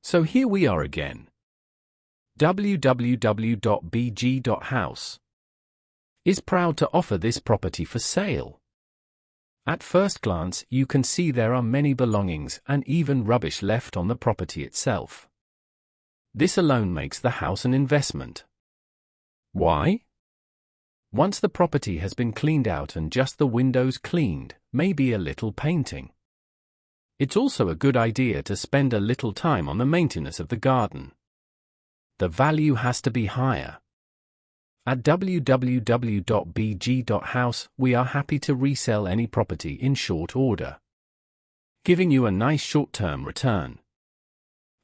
So here we are again. www.bg.house is proud to offer this property for sale. At first glance, you can see there are many belongings and even rubbish left on the property itself. This alone makes the house an investment. Why? Once the property has been cleaned out and just the windows cleaned, maybe a little painting. It's also a good idea to spend a little time on the maintenance of the garden. The value has to be higher. At www.bg.house, we are happy to resell any property in short order, giving you a nice short-term return.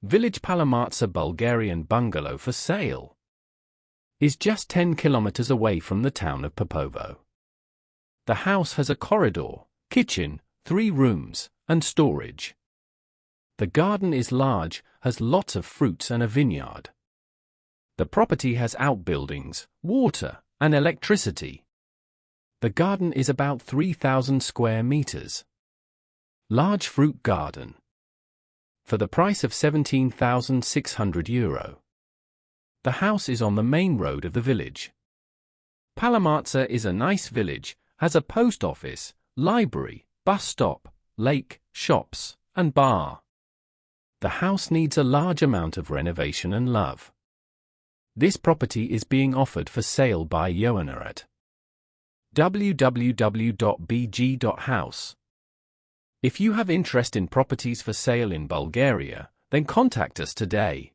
Village Palamartsa Bulgarian bungalow for sale is just 10 kilometers away from the town of Popovo. The house has a corridor, kitchen, 3 rooms, and storage. The garden is large, has lots of fruits and a vineyard. The property has outbuildings, water, and electricity. The garden is about 3,000 square meters. Large fruit garden. For the price of €17,600. The house is on the main road of the village. Palamartsa is a nice village, has a post office, library, bus stop, lake, shops, and bar. The house needs a large amount of renovation and love. This property is being offered for sale by Joanna at www.bg.house. If you have interest in properties for sale in Bulgaria, then contact us today.